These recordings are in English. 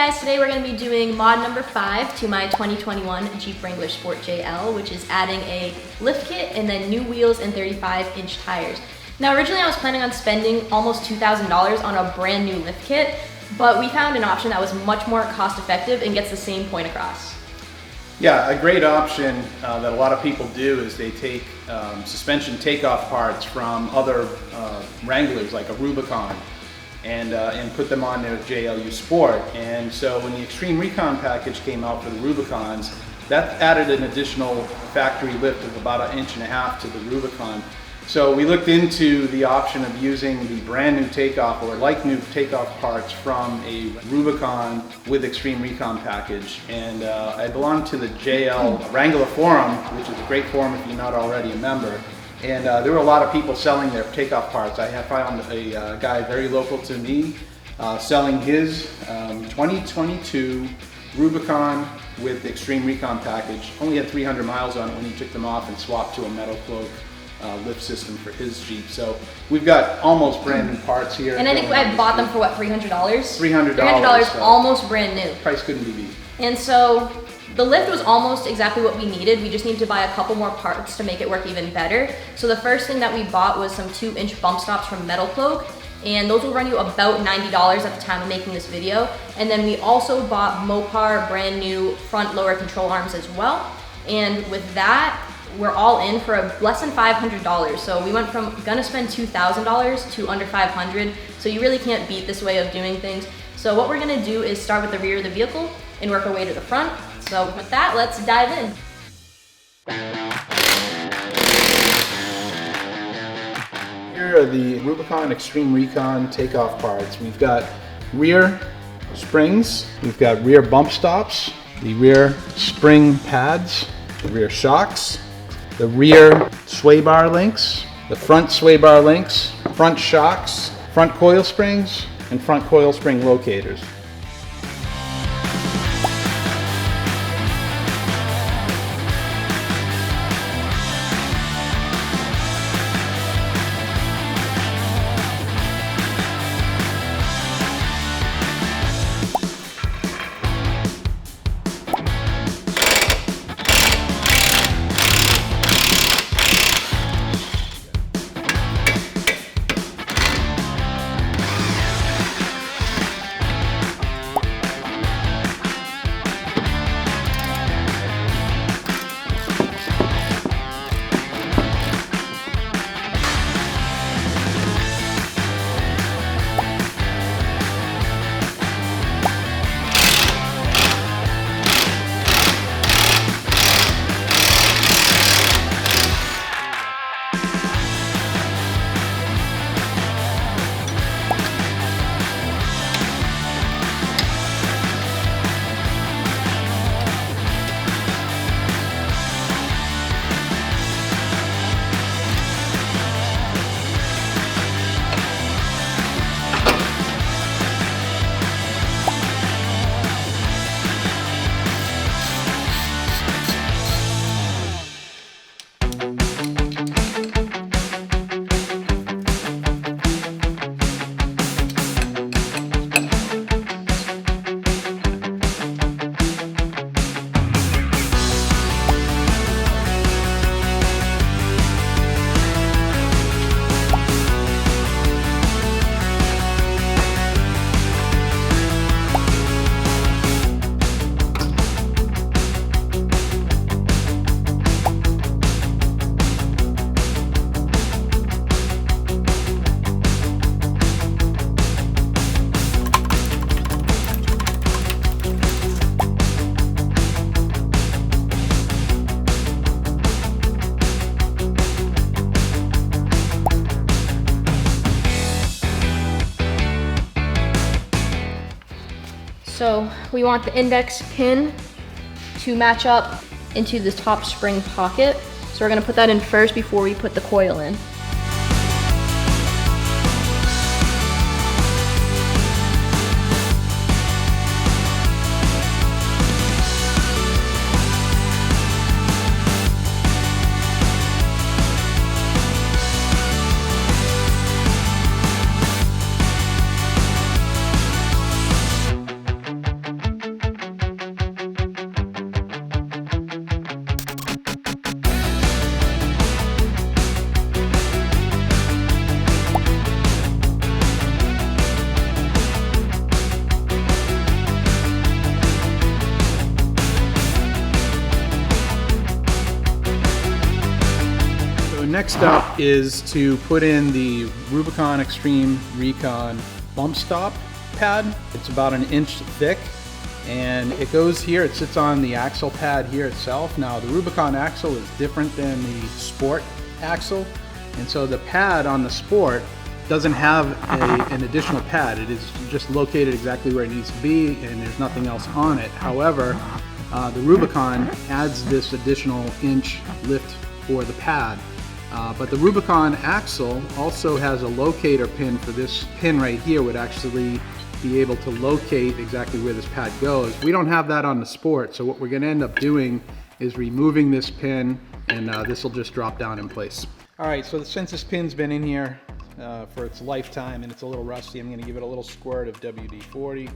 guys, today we're going to be doing mod number 5 to my 2021 Jeep Wrangler Sport JL, which is adding a lift kit and then new wheels and 35-inch tires. Now originally I was planning on spending almost $2,000 on a brand new lift kit, but we found an option that was much more cost effective and gets the same point across. Yeah, a great option that a lot of people do is they take suspension takeoff parts from other Wranglers like a Rubicon and put them on their JLU Sport. And so when the Xtreme Recon package came out for the Rubicons, that added an additional factory lift of about 1.5 inches to the Rubicon. So we looked into the option of using the brand new takeoff or like new takeoff parts from a Rubicon with Xtreme Recon package. And I belong to the JL Wrangler Forum, which is a great forum if you're not already a member. And there were a lot of people selling their takeoff parts. I have found a guy very local to me selling his 2022 Rubicon with the Xtreme Recon package. Only had 300 miles on it when he took them off and swapped to a MetalCloak lift system for his Jeep. So we've got almost brand new parts here. And I think I bought them for what, $300? $300. So almost brand new. Price couldn't be beat. And so the lift was almost exactly what we needed. We just needed to buy a couple more parts to make it work even better. So the first thing that we bought was some 2-inch bump stops from MetalCloak, and those will run you about $90 at the time of making this video. And then we also bought Mopar brand new front lower control arms as well. And with that, we're all in for less than $500. So we went from gonna spend $2,000 to under $500. So you really can't beat this way of doing things. So what we're gonna do is start with the rear of the vehicle and work our way to the front. So with that, let's dive in. Here are the Rubicon Xtreme Recon takeoff parts. We've got rear springs, we've got rear bump stops, the rear spring pads, the rear shocks, the rear sway bar links, the front sway bar links, front shocks, front coil springs, and front coil spring locators. So we want the index pin to match up into the top spring pocket. So we're gonna put that in first before we put the coil in. next up is to put in the Rubicon Xtreme Recon bump stop pad. It's about 1 inch thick, and it goes here. It sits on the axle pad here itself. Now the Rubicon axle is different than the Sport axle, and so the pad on the Sport doesn't have an additional pad. It is just located exactly where it needs to be, and there's nothing else on it. However, the Rubicon adds this additional inch lift for the pad. But the Rubicon axle also has a locator pin for this pin right here, would actually be able to locate exactly where this pad goes. We don't have that on the Sport, so what we're going to end up doing is removing this pin, and this will just drop down in place. Alright, so since this pin's been in here for its lifetime and it's a little rusty, I'm going to give it a little squirt of WD-40.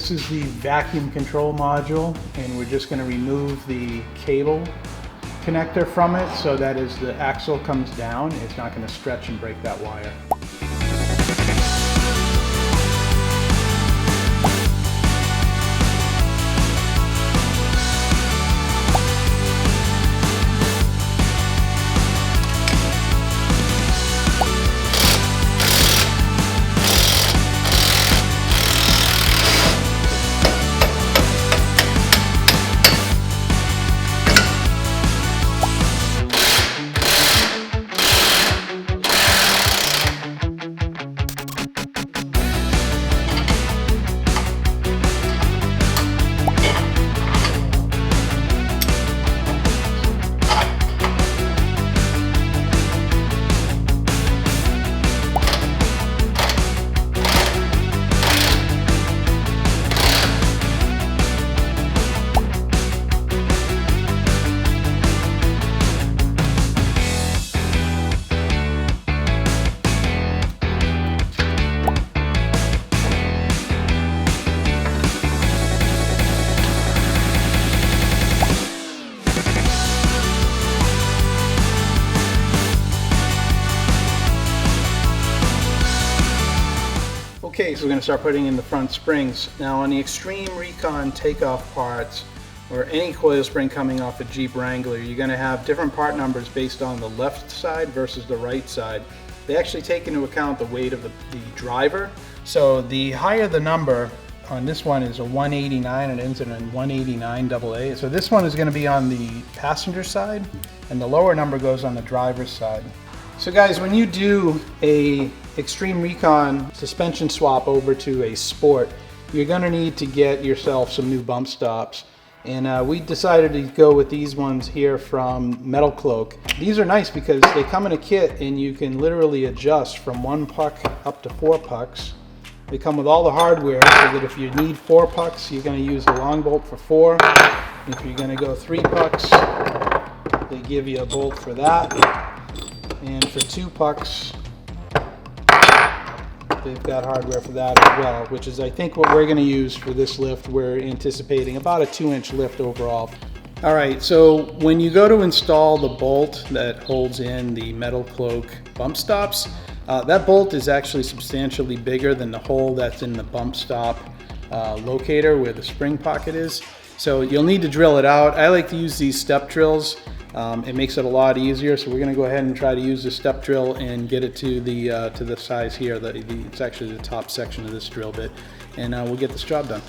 this is the vacuum control module, and we're just going to remove the cable connector from it so that as the axle comes down, it's not going to stretch and break that wire. Okay, so we're going to start putting in the front springs. Now on the Xtreme Recon takeoff parts, or any coil spring coming off a Jeep Wrangler, you're going to have different part numbers based on the left side versus the right side. They actually take into account the weight of the driver. So the higher the number on this one is a 189 and it ends in a 189 AA. So this one is going to be on the passenger side and the lower number goes on the driver's side. So guys, when you do a Xtreme Recon suspension swap over to a Sport, you're going to need to get yourself some new bump stops. And we decided to go with these ones here from MetalCloak. These are nice because they come in a kit and you can literally adjust from 1 puck up to 4 pucks. They come with all the hardware so that if you need 4 pucks, you're going to use the long bolt for 4. If you're going to go 3 pucks, they give you a bolt for that. And for 2 pucks, they've got hardware for that as well, which is I think what we're going to use for this lift. We're anticipating about a 2-inch lift overall. All right, so when you go to install the bolt that holds in the MetalCloak bump stops, that bolt is actually substantially bigger than the hole that's in the bump stop locator where the spring pocket is. So you'll need to drill it out. I like to use these step drills. It makes it a lot easier, so we're going to go ahead and try to use the step drill and get it to the size here. It's actually the top section of this drill bit, and we'll get this job done.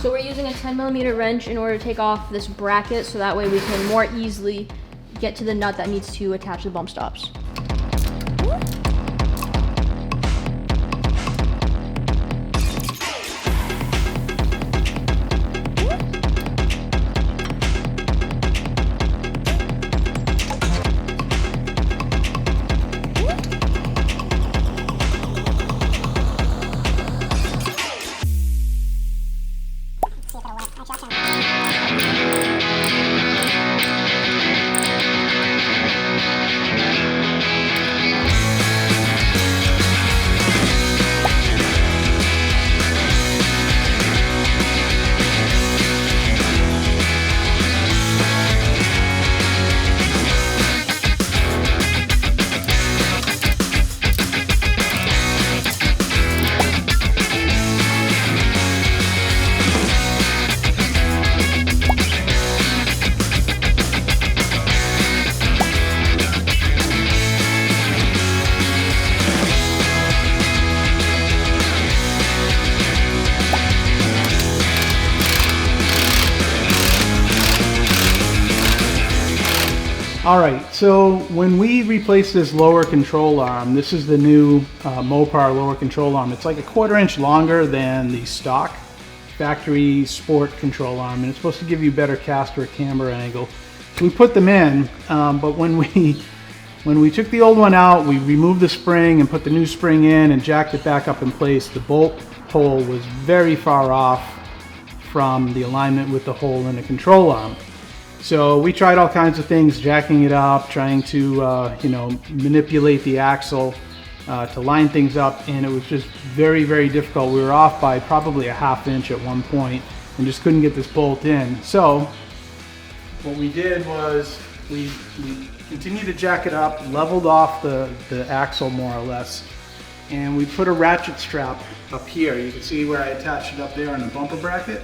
So we're using a 10mm wrench in order to take off this bracket so that way we can more easily get to the nut that needs to attach the bump stops. All right, so when we replaced this lower control arm, this is the new Mopar lower control arm. It's like a 1/4 inch longer than the stock factory sport control arm, and it's supposed to give you better caster camber angle. So we put them in, but when we took the old one out, we removed the spring and put the new spring in and jacked it back up in place. The bolt hole was very far off from the alignment with the hole in the control arm. So we tried all kinds of things, jacking it up, trying to manipulate the axle to line things up, and it was just very, very difficult. We were off by probably a 1/2 inch at one point and just couldn't get this bolt in. So what we did was we continued to jack it up, leveled off the axle more or less, and we put a ratchet strap up here. You can see where I attached it up there on the bumper bracket.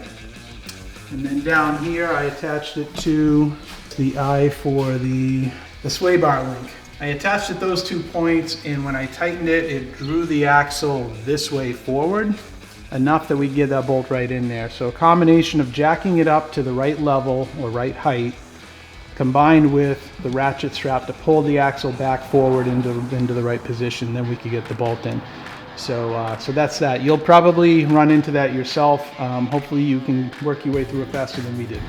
And then down here, I attached it to the eye for the sway bar link. I attached it those 2 points, and when I tightened it, it drew the axle this way forward, enough that we get that bolt right in there. So a combination of jacking it up to the right level or right height, combined with the ratchet strap to pull the axle back forward into the right position, then we could get the bolt in. So that's that. You'll probably run into that yourself. Hopefully you can work your way through it faster than we did.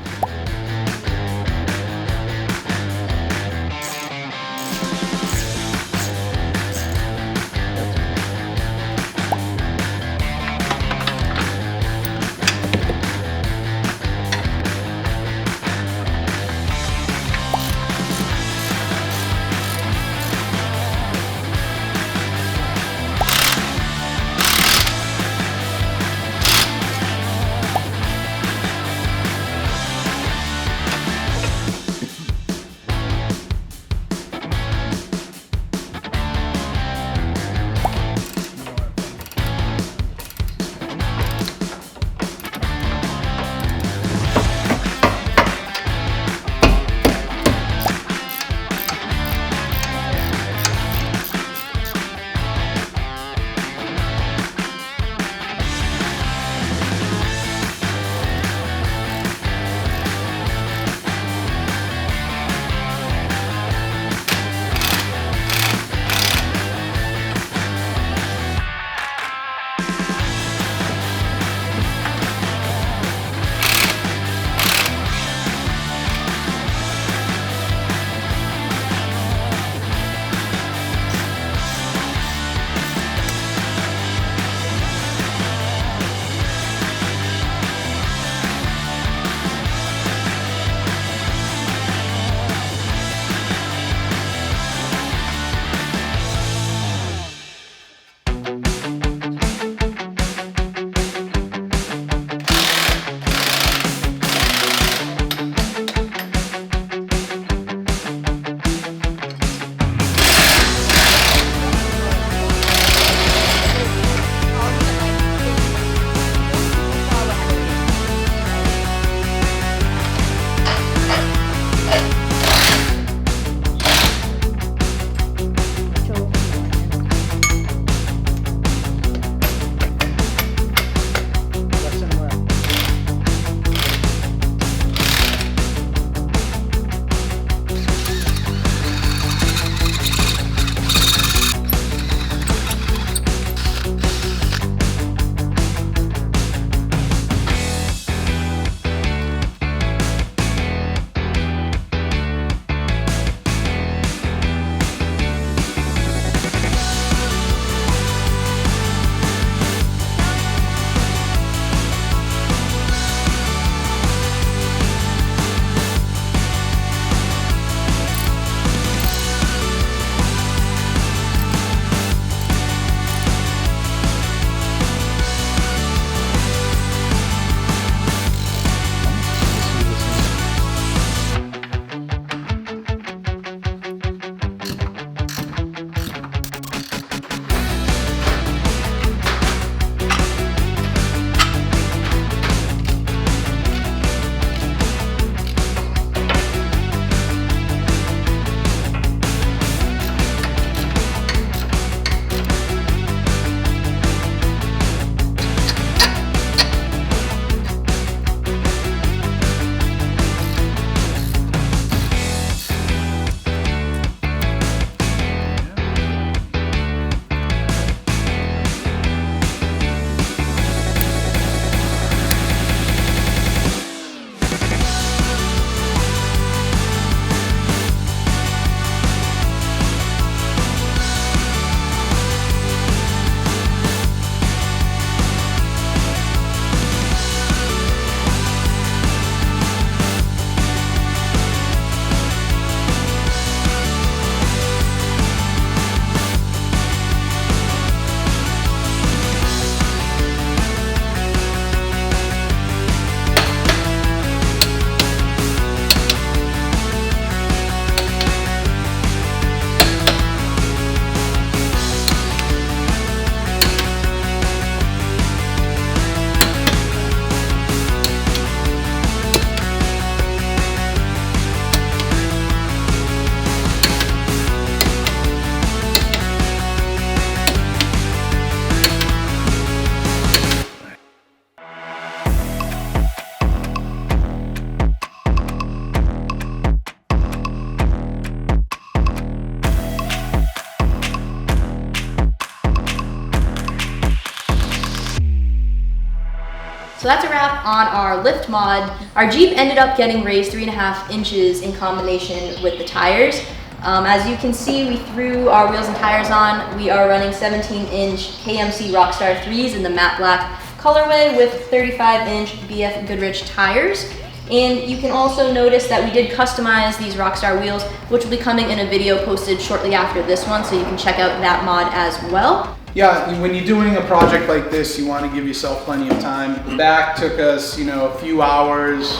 So that's a wrap on our lift mod. Our Jeep ended up getting raised 3.5 inches in combination with the tires. As you can see, we threw our wheels and tires on. We are running 17-inch KMC Rockstar 3s in the matte black colorway with 35-inch BF Goodrich tires. And you can also notice that we did customize these Rockstar wheels, which will be coming in a video posted shortly after this one, so you can check out that mod as well. Yeah, when you're doing a project like this, you want to give yourself plenty of time. The back took us, a few hours.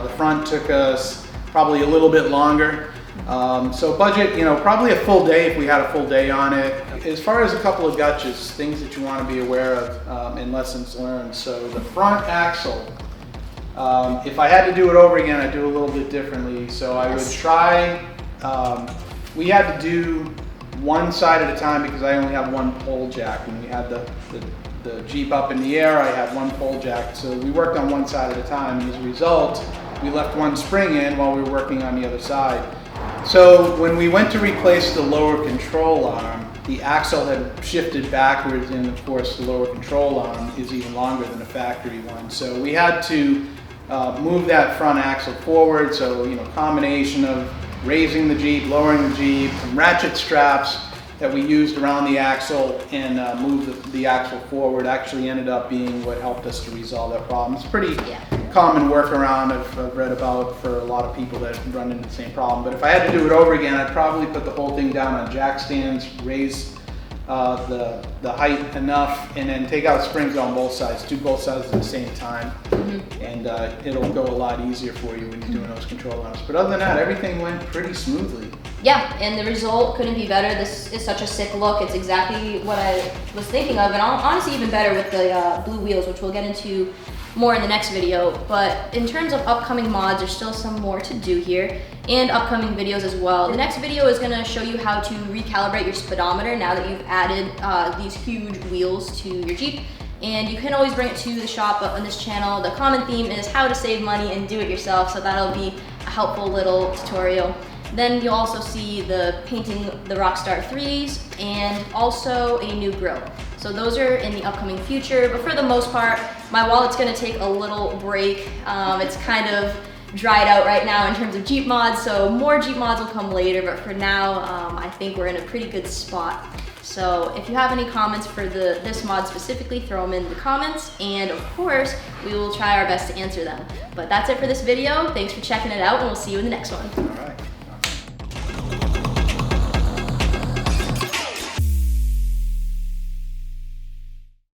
The front took us probably a little bit longer. So budget, probably a full day if we had a full day on it. As far as a couple of gotchas, things that you want to be aware of and lessons learned. So the front axle, if I had to do it over again, I'd do it a little bit differently. So I would try, we had to do one side at a time because I only have one pole jack. When we had the Jeep up in the air, I had one pole jack. So we worked on one side at a time, and as a result, we left one spring in while we were working on the other side. So when we went to replace the lower control arm, the axle had shifted backwards, and of course the lower control arm is even longer than the factory one. So we had to move that front axle forward. So combination of raising the Jeep, lowering the Jeep, some ratchet straps that we used around the axle and move the axle forward actually ended up being what helped us to resolve that problem. It's pretty common workaround I've read about for a lot of people that run into the same problem. But if I had to do it over again, I'd probably put the whole thing down on jack stands, raise the height enough, and then take out springs on both sides, do both sides at the same time, and it'll go a lot easier for you when you're doing those control arms. But other than that, everything went pretty smoothly. Yeah, and the result couldn't be better. This is such a sick look. It's exactly what I was thinking of, and honestly even better with the blue wheels, which we'll get into more in the next video. But in terms of upcoming mods, there's still some more to do here, and upcoming videos as well. The next video is going to show you how to recalibrate your speedometer now that you've added these huge wheels to your Jeep. And you can always bring it to the shop, but on this channel, the common theme is how to save money and do it yourself, so that'll be a helpful little tutorial. Then you'll also see the painting the Rockstar 3s and also a new grille. So those are in the upcoming future, but for the most part, my wallet's gonna take a little break. It's kind of dried out right now in terms of Jeep mods, so more Jeep mods will come later, but for now, I think we're in a pretty good spot. So if you have any comments for this mod specifically, throw them in the comments, and of course, we will try our best to answer them. But that's it for this video. Thanks for checking it out, and we'll see you in the next one. All right.